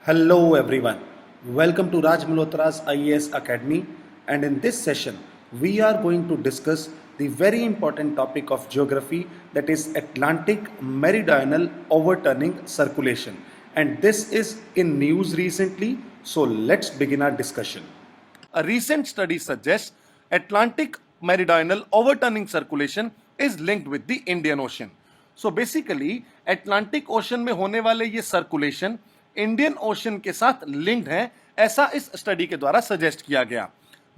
Hello everyone. Welcome to Raj Malhotra's IAS Academy, and in this session we are going to discuss the very important topic of geography, that is Atlantic meridional overturning circulation, and this is in news recently, so let's begin our discussion. A recent study suggests Atlantic meridional overturning circulation is linked with the Indian Ocean. So basically Atlantic Ocean में होने वाले ये circulation Indian ocean के साथ linked है, ऐसा इस study के द्वारा सजेस्ट किया गया।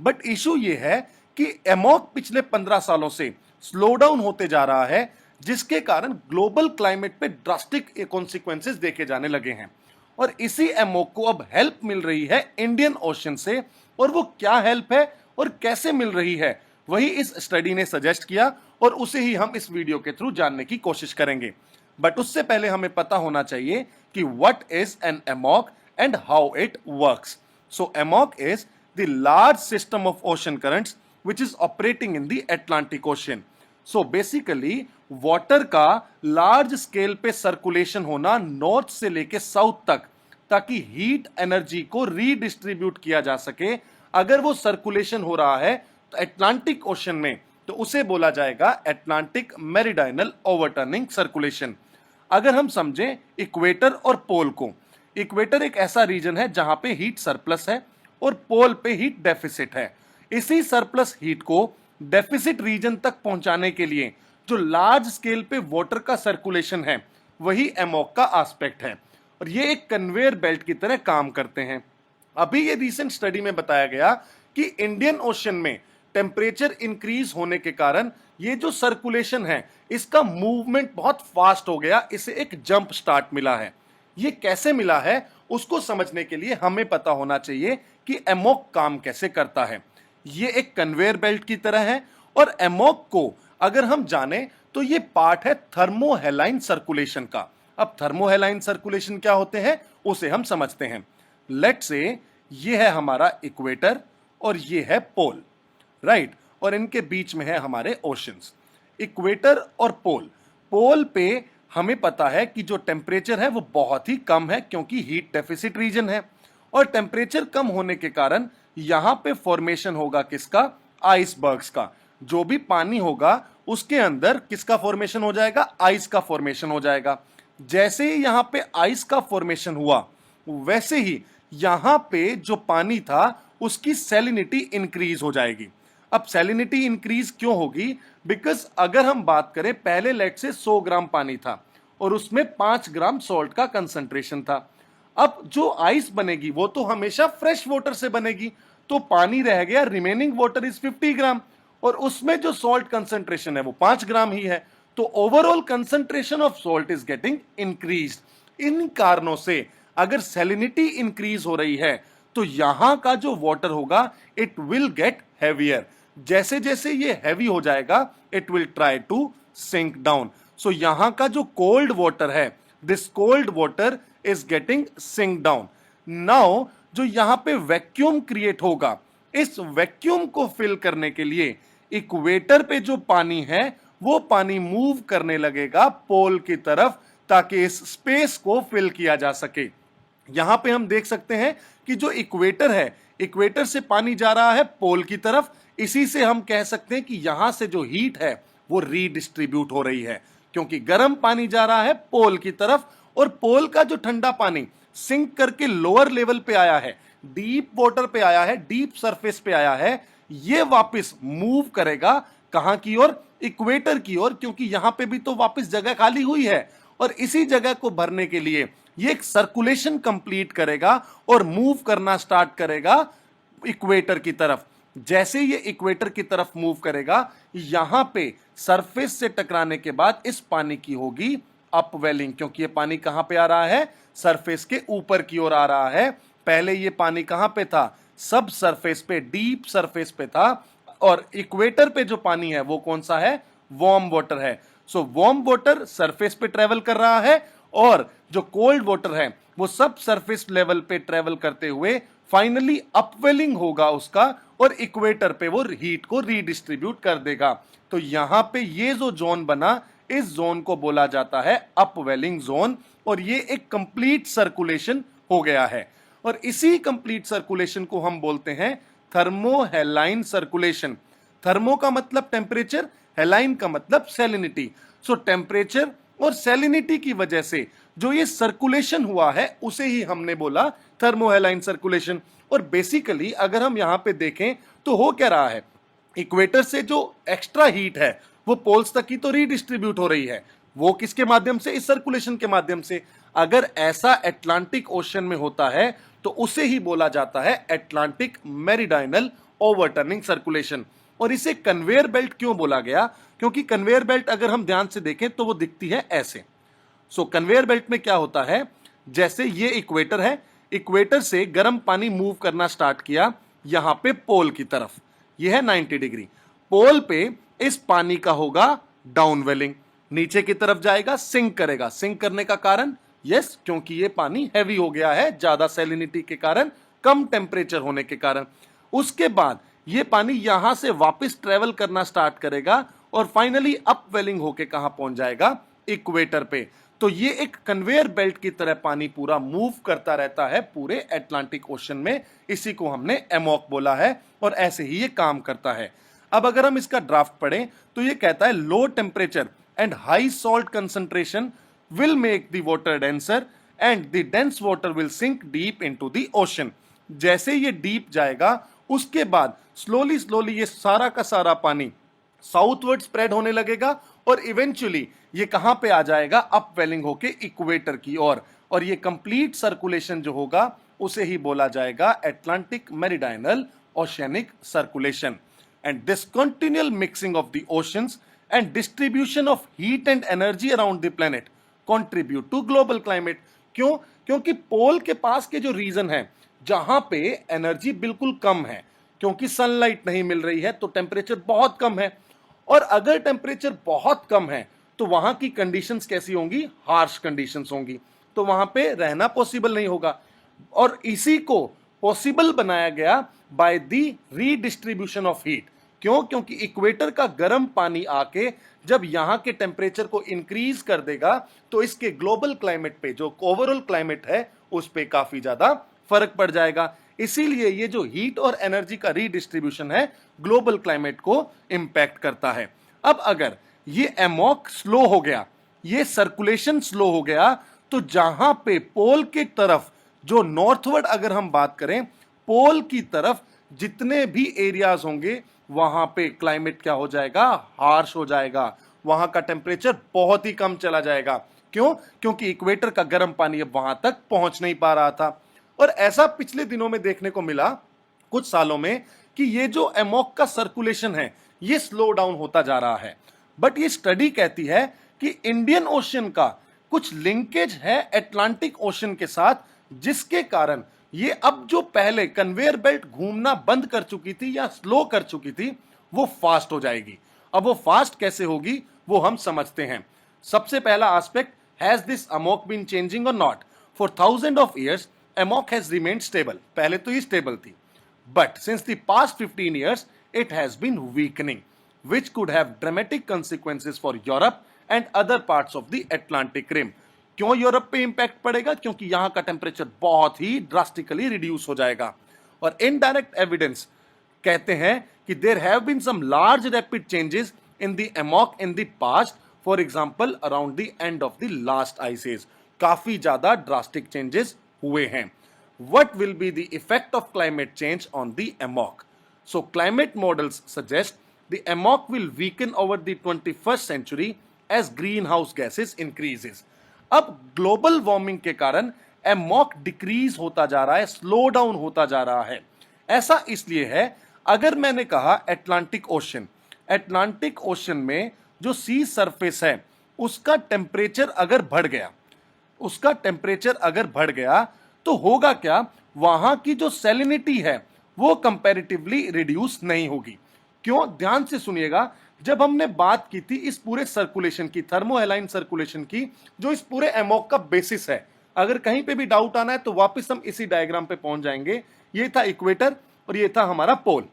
बट इशू ये है कि एमोक पिछले 15 सालों से स्लो डाउन होते जा रहा है, जिसके कारण ग्लोबल क्लाइमेट पे ड्रास्टिक कॉन्सिक्वेंसेस देखे जाने लगे हैं। और इसी एमओक को अब हेल्प मिल रही है इंडियन ओशन से, और वो क्या हेल्प है और कैसे मिल रही है वही इस स्टडी ने सजेस्ट किया, और उसे ही हम इस वीडियो के थ्रू जानने की कोशिश करेंगे। बट उससे पहले हमें पता होना चाहिए कि what is an AMOC and how it works. So AMOC is the large system of ocean currents which is operating in the Atlantic Ocean. So basically water का लार्ज स्केल पे सर्कुलेशन होना नॉर्थ से लेके south तक, ताकि heat energy को redistribute किया जा सके। अगर वो सर्कुलेशन हो रहा है तो एटलांटिक ओशन में, तो उसे बोला जाएगा एटलांटिक मेरिडाइनल ओवरटर्निंग सर्कुलेशन। अगर हम समझें इक्वेटर और पोल को, इक्वेटर एक ऐसा रीजन है जहां पे हीट सरप्लस है और पोल पे हीट डेफिसिट है। इसी सरप्लस हीट को डेफिसिट रीजन तक पहुंचाने के लिए जो लार्ज स्केल पे वाटर का सर्कुलेशन है, वही एमोक का एस्पेक्ट है, और ये एक कन्वेयर बेल्ट की तरह काम करते हैं। अभी ये रिसेंट स्टडी में बताया गया कि इंडियन ओशन में टेम्परेचर इंक्रीज होने के कारण ये जो सर्कुलेशन है इसका मूवमेंट बहुत फास्ट हो गया, इसे एक जंप स्टार्ट मिला है। ये कैसे मिला है उसको समझने के लिए हमें पता होना चाहिए कि एमोक काम कैसे करता है। ये एक कन्वेयर बेल्ट की तरह है, और एमोक को अगर हम जाने तो ये पार्ट है थर्मोहेलाइन सर्कुलेशन का। अब थर्मोहेलाइन सर्कुलेशन क्या होते हैं उसे हम समझते हैं। लेट्स से ये है हमारा इक्वेटर और ये है पोल, राइट, और इनके बीच में है हमारे ओशंस। इक्वेटर और पोल, पोल पे हमें पता है कि जो टेम्परेचर है वो बहुत ही कम है, क्योंकि हीट डेफिसिट रीजन है, और टेम्परेचर कम होने के कारण यहां पे फॉर्मेशन होगा किसका, आइसबर्ग्स का। जो भी पानी होगा उसके अंदर किसका फॉर्मेशन हो जाएगा, आइस का फॉर्मेशन हो जाएगा। जैसे ही यहां पे आइस का फॉर्मेशन हुआ, वैसे ही यहां पे जो पानी था उसकी सैलिनिटी इंक्रीज हो जाएगी। अब सैलिनिटी इंक्रीज क्यों होगी, बिकॉज अगर हम बात करें पहले लेट से 100 ग्राम पानी था और उसमें 5 ग्राम सॉल्ट का कंसंट्रेशन था। अब जो आइस बनेगी वो तो हमेशा फ्रेश वाटर से बनेगी, तो पानी रह गया, रिमेनिंग वाटर इज 50 ग्राम, और उसमें जो सॉल्ट कंसंट्रेशन है वो 5 ग्राम ही है, तो overall concentration of salt is getting increased. इन कारणों से अगर सैलिनिटी इंक्रीज हो रही है तो यहां का जो वाटर होगा इट विल गेट हैवियर। जैसे जैसे ये हैवी हो जाएगा it will try to sink down. So यहां का जो कोल्ड वाटर है, this cold water is getting sink down. Now जो यहां पे वैक्यूम क्रिएट होगा, इस वैक्यूम को फिल करने के लिए इक्वेटर पे जो पानी है वो पानी मूव करने लगेगा पोल की तरफ, ताकि इस स्पेस को फिल किया जा सके। यहां पे हम देख सकते हैं कि जो इक्वेटर है, इक्वेटर से पानी जा रहा है पोल की तरफ। इसी से हम कह सकते हैं कि यहां से जो हीट है वो रीडिस्ट्रीब्यूट हो रही है, क्योंकि गर्म पानी जा रहा है पोल की तरफ, और पोल का जो ठंडा पानी सिंक करके लोअर लेवल पे आया है, डीप वाटर पे आया है, डीप सरफेस पे आया है, ये वापस मूव करेगा कहां की ओर, इक्वेटर की ओर, क्योंकि यहां पे भी तो वापस जगह खाली हुई है, और इसी जगह को भरने के लिए ये एक सर्कुलेशन कंप्लीट करेगा और मूव करना स्टार्ट करेगा इक्वेटर की तरफ। जैसे ये इक्वेटर की तरफ मूव करेगा, यहां पे सरफेस से टकराने के बाद इस पानी की होगी अपवेलिंग, क्योंकि ये पानी कहां पे आ रहा है, सरफेस के ऊपर की ओर आ रहा है। पहले ये पानी कहां पे था, सब सरफेस पे, डीप सरफेस पे था, और इक्वेटर पे जो पानी है वो कौन सा है, वार्म वाटर है। सो वार्म वाटर सरफेस पे ट्रेवल कर रहा है, और जो कोल्ड वाटर है वो सब सरफेस लेवल पे ट्रेवल करते हुए फाइनली अपवेलिंग होगा उसका, और इक्वेटर पे वो हीट को रीडिस्ट्रीब्यूट कर देगा। तो यहां पे ये जो जोन बना, इस जोन को बोला जाता है अपवेलिंग जोन, और ये एक कंप्लीट सर्कुलेशन हो गया है। और इसी कंप्लीट सर्कुलेशन को हम बोलते हैं थर्मोहेलाइन सर्कुलेशन। थर्मो का मतलब टेम्परेचर, हेलाइन का मतलब सैलिनिटी। सो टेम्परेचर और सैलिनिटी की वजह से जो ये सर्कुलेशन हुआ है उसे ही हमने बोला थर्मोहेलाइन सर्कुलेशन। और बेसिकली अगर हम यहां पे देखें तो हो क्या रहा है, इक्वेटर से जो एक्स्ट्रा हीट है वो पोल्स तक ही तो रीडिस्ट्रीब्यूट हो रही है। वो किसके माध्यम से? इस सर्कुलेशन के माध्यम से। अगर ऐसा एटलांटिक ओशन में होता है तो उसे ही बोला जाता है एटलांटिक मेरीडाइनल ओवरटर्निंग सर्कुलेशन। और इसे कन्वेयर बेल्ट क्यों बोला गया? क्योंकि कन्वेयर बेल्ट अगर हम ध्यान से देखें तो वो दिखती है ऐसे। सो कन्वेयर बेल्ट में क्या होता है, जैसे ये इक्वेटर है, इक्वेटर से गर्म पानी मूव करना स्टार्ट किया यहां पे पोल की तरफ, ये है 90 डिग्री। पोल पे इस पानी का होगा डाउनवेलिंग, नीचे की तरफ जाएगा, सिंक करेगा। सिंक करने का कारण, यस, क्योंकि ये पानी हैवी हो गया है ज्यादा सैलिनिटी के कारण, कम टेम्परेचर होने के कारण। उसके बाद ये पानी यहां से वापस ट्रेवल करना स्टार्ट करेगा और फाइनली अपवेलिंग होके कहां पहुंच जाएगा? इक्वेटर पे। तो ये एक कन्वेयर बेल्ट की तरह पानी पूरा मूव करता रहता है पूरे अटलांटिक ओशन में। इसी को हमने एमॉक बोला है और ऐसे ही ये काम करता है। अब अगर हम इसका ड्राफ्ट पढ़ें तो ये कहता है low temperature and high salt concentration will make the water denser and the dense water will sink deep into the ocean। जैसे ये डीप जाएगा उसके बाद स्लोली स्लोली ये सारा का सारा पानी साउथवर्ड स्प्रेड होने लगेगा और इवेंचुअली ये कहां पे आ जाएगा? अपवेलिंग होके इक्वेटर की ओर। और ये कंप्लीट सर्कुलेशन जो होगा उसे ही बोला जाएगा Atlantic meridional oceanic circulation. And this continual mixing of the oceans and distribution of heat and energy around the planet contribute to global climate. क्यों? क्योंकि पोल के पास के जो रीजन है जहां पे एनर्जी बिल्कुल कम है, क्योंकि सनलाइट नहीं मिल रही है तो टेम्परेचर बहुत कम है। और अगर टेम्परेचर बहुत कम है तो वहां की कंडीशंस कैसी होंगी? हार्श कंडीशंस होंगी, तो वहां पे रहना पॉसिबल नहीं होगा। और इसी को पॉसिबल बनाया गया by the redistribution of heat. क्यों? क्योंकि इक्वेटर का गर्म पानी आके जब यहां के टेम्परेचर को इंक्रीज कर देगा तो इसके ग्लोबल क्लाइमेट पे, जो ओवरऑल क्लाइमेट है, उस पे काफी ज्यादा फर्क पड़ जाएगा। इसीलिए ये जो हीट और एनर्जी का रीडिस्ट्रीब्यूशन है ग्लोबल क्लाइमेट को इंपैक्ट करता है। अब अगर ये एमॉक स्लो हो गया, ये सर्कुलेशन स्लो हो गया, तो जहां पे पोल की तरफ जो नॉर्थवर्ड अगर हम बात करें, पोल की तरफ जितने भी एरियाज होंगे वहां पे क्लाइमेट क्या हो जाएगा? हार्श हो जाएगा। वहां का टेम्परेचर बहुत ही कम चला जाएगा। क्यों? क्योंकि इक्वेटर का गर्म पानी अब वहां तक पहुंच नहीं पा रहा था। और ऐसा पिछले दिनों में देखने को मिला, कुछ सालों में, कि ये जो एमॉक का सर्कुलेशन है ये स्लो डाउन होता जा रहा है। बट ये स्टडी कहती है कि इंडियन ओशन का कुछ लिंकेज है अटलांटिक ओशन के साथ, जिसके कारण ये अब जो पहले कन्वेयर बेल्ट घूमना बंद कर चुकी थी या स्लो कर चुकी थी, वो फास्ट हो जाएगी। अब वो फास्ट कैसे होगी वो हम समझते हैं। सबसे पहला aspect, has this AMOC been changing और not? For thousand of years AMOC has remained stable. पहले तो ये स्टेबल थी, but since the past 15 years it has been weakening, which could have dramatic consequences for Europe and other parts of the Atlantic rim। क्यों Europe पे impact पड़ेगा? क्योंकि यहां का टेम्परेचर बहुत ही ड्रास्टिकली रिड्यूस हो जाएगा। और इनडायरेक्ट एविडेंस कहते हैं कि there have been some large rapid changes in the AMOC in the past, for example around the end of the last ice age. काफी ज्यादा ड्रास्टिक चेंजेस हुए हैं। What will be the effect of climate change on the EMOC? So climate models suggest the EMOC will weaken over the 21st century as greenhouse gases increases। अब global warming के कारण EMOC decrease होता जा रहा है, slow down होता जा रहा है। ऐसा इसलिए है, अगर मैंने कहा अटलांटिक ओशन, अटलांटिक ओशन में जो सी सरफेस है उसका टेम्परेचर अगर बढ़ गया, उसका टेम्परेचर अगर बढ़ गया तो होगा क्या? वहां की जो सैलिनिटी है वो कंपैरेटिवली रिड्यूस नहीं होगी। क्यों? ध्यान से सुनिएगा। जब हमने बात की थी इस पूरे सर्कुलेशन की, थर्मोहेलाइन सर्कुलेशन की, जो इस पूरे एमॉक का बेसिस है, अगर कहीं पे भी डाउट आना है तो वापस हम इसी डायग्राम पे पहुंच जाएंगे। ये था इक्वेटर और ये था हमारा पोल।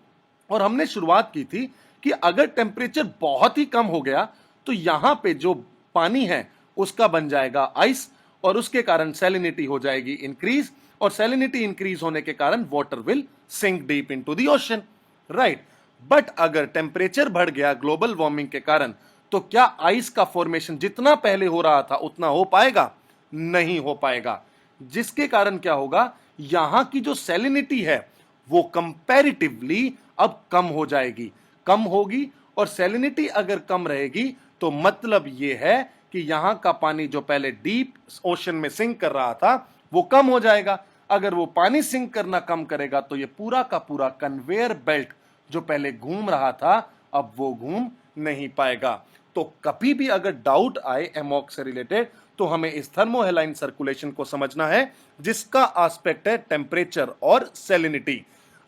और हमने शुरुआत की थी कि अगर टेम्परेचर बहुत ही कम हो गया तो यहां पे जो पानी है उसका बन जाएगा आइस और उसके कारण सैलिनिटी हो जाएगी इंक्रीज और सैलिनिटी इंक्रीज होने के कारण water will sink deep into the ocean, right. But अगर टेम्परेचर बढ़ गया ग्लोबल वार्मिंग के कारण, तो क्या आइस का फॉर्मेशन जितना पहले हो रहा था उतना हो पाएगा? नहीं हो पाएगा। जिसके कारण क्या होगा, यहां की जो सैलिनिटी है वो कंपैरेटिवली अब कम हो जाएगी, कम होगी। और सैलिनिटी अगर कम रहेगी तो मतलब यह है कि यहां का पानी जो पहले डीप ओशन में सिंक कर रहा था वो कम हो जाएगा। अगर वो पानी सिंक करना कम करेगा तो ये पूरा का पूरा कन्वेयर बेल्ट जो पहले घूम रहा था अब वो घूम नहीं पाएगा। तो कभी भी अगर डाउट आए एमॉक से रिलेटेड तो हमें इस थर्मोहेलाइन सर्कुलेशन को समझना है, जिसका एस्पेक्ट है टेम्परेचर और सैलिनिटी।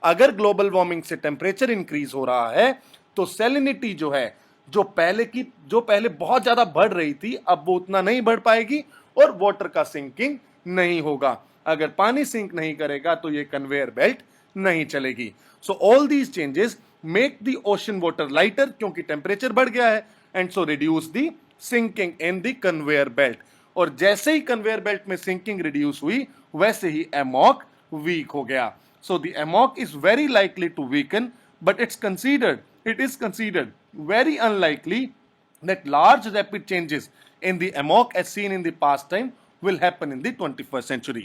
अगर ग्लोबल वार्मिंग से टेम्परेचर इंक्रीज हो रहा है तो सैलिनिटी जो है, जो पहले बहुत ज्यादा बढ़ रही थी, अब वो उतना नहीं बढ़ पाएगी और वाटर का सिंकिंग नहीं होगा। अगर पानी सिंक नहीं करेगा तो ये कन्वेयर बेल्ट नहीं चलेगी। So all these changes make the ocean water lighter, क्योंकि टेम्परेचर बढ़ गया है, and so reduce the sinking in the conveyor belt. और जैसे ही कन्वेयर बेल्ट में सिंकिंग रिड्यूस हुई वैसे ही एमॉक वीक हो गया। So the AMOC is very likely to weaken, but it is considered very unlikely that large rapid changes in the amok as seen in the past time will happen in the 21st century.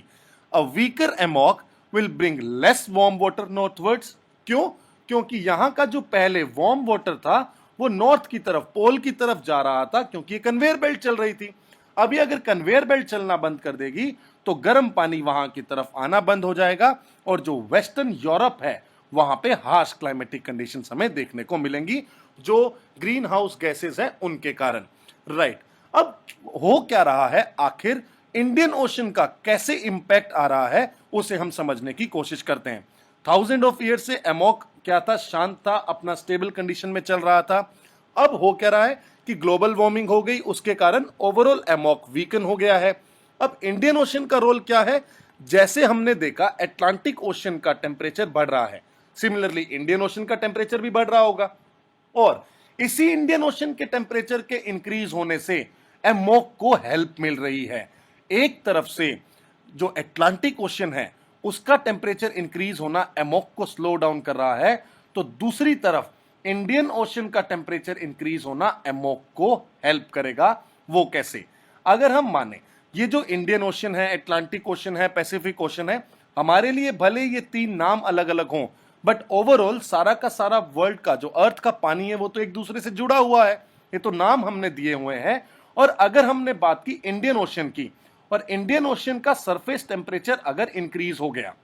A weaker amok will bring less warm water northwards. क्यों? क्योंकि यहां का जो पहले warm water था वो north की तरफ, पोल की तरफ जा रहा था, क्योंकि ये कन्वेयर बेल्ट चल रही थी। अभी अगर कन्वेयर बेल्ट चलना बंद कर देगी तो गर्म पानी वहां की तरफ आना बंद हो जाएगा, और जो वेस्टर्न यूरोप है वहां पे हार्श क्लाइमेटिक कंडीशंस हमें देखने को मिलेंगी, जो ग्रीन हाउस गैसेस हैं उनके कारण, राइट। अब हो क्या रहा है, आखिर इंडियन ओशन का कैसे इंपैक्ट आ रहा है उसे हम समझने की कोशिश करते हैं। थाउजेंड ऑफ ईयर से एमॉक क्या था, शांत था, अपना स्टेबल कंडीशन में चल रहा था। अब हो क्या रहा है कि ग्लोबल वार्मिंग हो गई, उसके कारण ओवरऑल एमॉक वीकन हो गया है। अब इंडियन ओशन का रोल क्या है? जैसे हमने देखा अटलांटिक ओशन का टेम्परेचर बढ़ रहा है, सिमिलरली इंडियन ओशन का टेम्परेचर भी बढ़ रहा होगा, और इसी इंडियन ओशन के टेम्परेचर के इंक्रीज होने से एमॉक को हेल्प मिल रही है। एक तरफ से जो अटलांटिक ओशन है उसका टेम्परेचर इंक्रीज होना एमॉक को स्लो डाउन कर रहा है, तो दूसरी तरफ इंडियन ओशन का टेम्परेचर इंक्रीज होना एमॉक को हेल्प करेगा। वो कैसे? अगर हम माने ये जो इंडियन ओशन है, अटलांटिक ओशन है, पैसिफिक ओशन है, हमारे लिए भले ये तीन नाम अलग अलग हों, बट ओवरऑल सारा का सारा वर्ल्ड का जो अर्थ का पानी है वो तो एक दूसरे से जुड़ा हुआ है। ये तो नाम हमने दिए हुए हैं। और अगर हमने बात की इंडियन ओशन की, और इंडियन ओशन का सरफेस टेम्परेचर अगर इंक्रीज हो गया,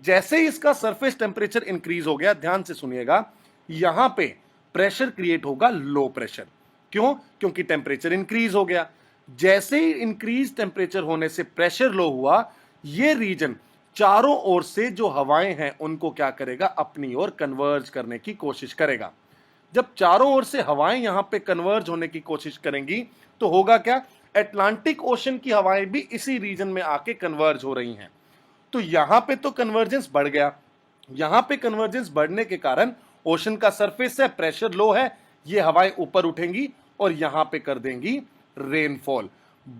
जैसे ही इसका सरफेस टेम्परेचर इंक्रीज हो गया, ध्यान से सुनिएगा, यहां पे प्रेशर क्रिएट होगा, लो प्रेशर। क्यों? क्योंकि टेम्परेचर इंक्रीज हो गया। जैसे ही इंक्रीज टेम्परेचर होने से प्रेशर लो हुआ, ये रीजन चारों ओर से जो हवाएं हैं उनको क्या करेगा, अपनी ओर कन्वर्ज करने की कोशिश करेगा। जब चारों ओर से हवाएं यहां पे कन्वर्ज होने की कोशिश करेंगी तो होगा क्या, अटलांटिक ओशन की हवाएं भी इसी रीजन में आके कन्वर्ज हो रही हैं। तो यहां पे तो कन्वर्जेंस बढ़ गया। यहां पे कन्वर्जेंस बढ़ने के कारण ओशन का सरफेस है, प्रेशर लो है, ये हवाएं ऊपर उठेंगी और यहां पे कर देंगी रेनफॉल।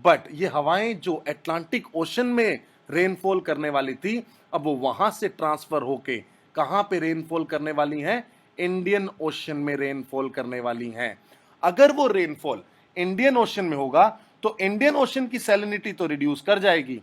बट ये हवाएं जो अटलांटिक ओशन में रेनफॉल करने वाली थी, अब वो वहां से ट्रांसफर होके कहां पे रेनफॉल करने वाली हैं, इंडियन ओशन में रेनफॉल करने वाली हैं। अगर वो रेनफॉल इंडियन ओशन में होगा तो इंडियन ओशन की सैलिनिटी तो रिड्यूस कर जाएगी,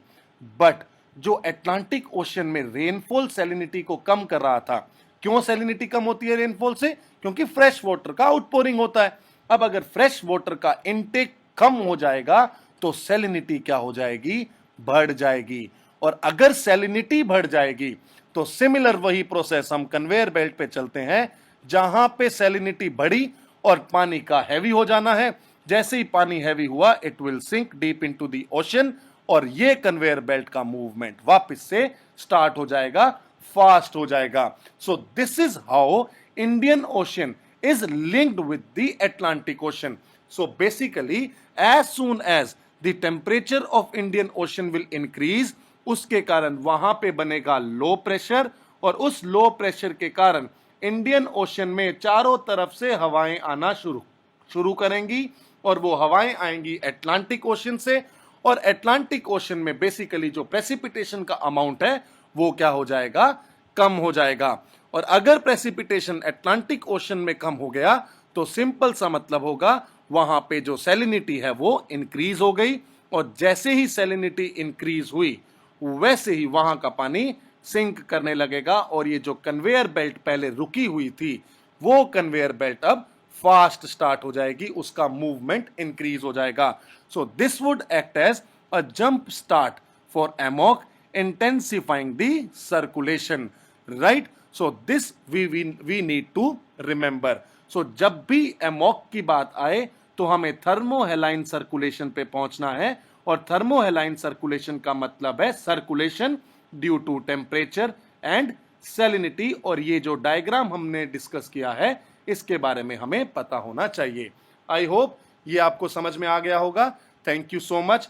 बट जो अटलांटिक ओशन में रेनफॉल सैलिनिटी को कम कर रहा था। क्यों सैलिनिटी कम होती है रेनफॉल से? क्योंकि फ्रेश वाटर का आउटपोरिंग होता है। अब अगर फ्रेश वाटर का इनटेक कम हो जाएगा तो सैलिनिटी क्या हो जाएगी, बढ़ जाएगी। और अगर सैलिनिटी बढ़ जाएगी तो सिमिलर वही प्रोसेस हम कन्वेयर बेल्ट पे चलते हैं, जहां पे सैलिनिटी बढ़ी और पानी का हैवी हो जाना है। जैसे ही पानी हैवी हुआ, it will sink deep into the ocean, और ये कन्वेयर बेल्ट का मूवमेंट वापस से स्टार्ट हो जाएगा, फास्ट हो जाएगा। So this is how Indian ocean is linked with the Atlantic Ocean. So basically, as soon as the temperature of Indian Ocean will increase, उसके कारण वहां पे बनेगा लो प्रेशर, और उस लो प्रेशर के कारण इंडियन ओशन में चारों तरफ से हवाएं आना शुरू करेंगी, और वो हवाएं आएंगी अटलांटिक ओशन से, और एटलांटिक ओशन में बेसिकली जो प्रेसिपिटेशन का अमाउंट है वो क्या हो जाएगा, कम हो जाएगा। और अगर प्रेसिपिटेशन एटलांटिक ओशन में कम हो गया तो सिंपल सा मतलब होगा वहां पे जो सैलिनिटी है वो इंक्रीज हो गई, और जैसे ही सैलिनिटी इंक्रीज हुई वैसे ही वहां का पानी सिंक करने लगेगा, और ये जो कन्वेयर बेल्ट पहले रुकी हुई थी वो कन्वेयर बेल्ट अब फास्ट स्टार्ट हो जाएगी, उसका मूवमेंट इंक्रीज हो जाएगा। So this would act as a jump start for AMOC, intensifying the circulation, right. So this we need to remember. So जब भी एमॉक की बात आए तो हमें थर्मोहेलाइन सर्कुलेशन पे पहुंचना है, और थर्मोहेलाइन सर्कुलेशन का मतलब है circulation due to temperature and salinity, और ये जो डायग्राम हमने डिस्कस किया है इसके बारे में हमें पता होना चाहिए। आई होप ये आपको समझ में आ गया होगा। Thank you so much.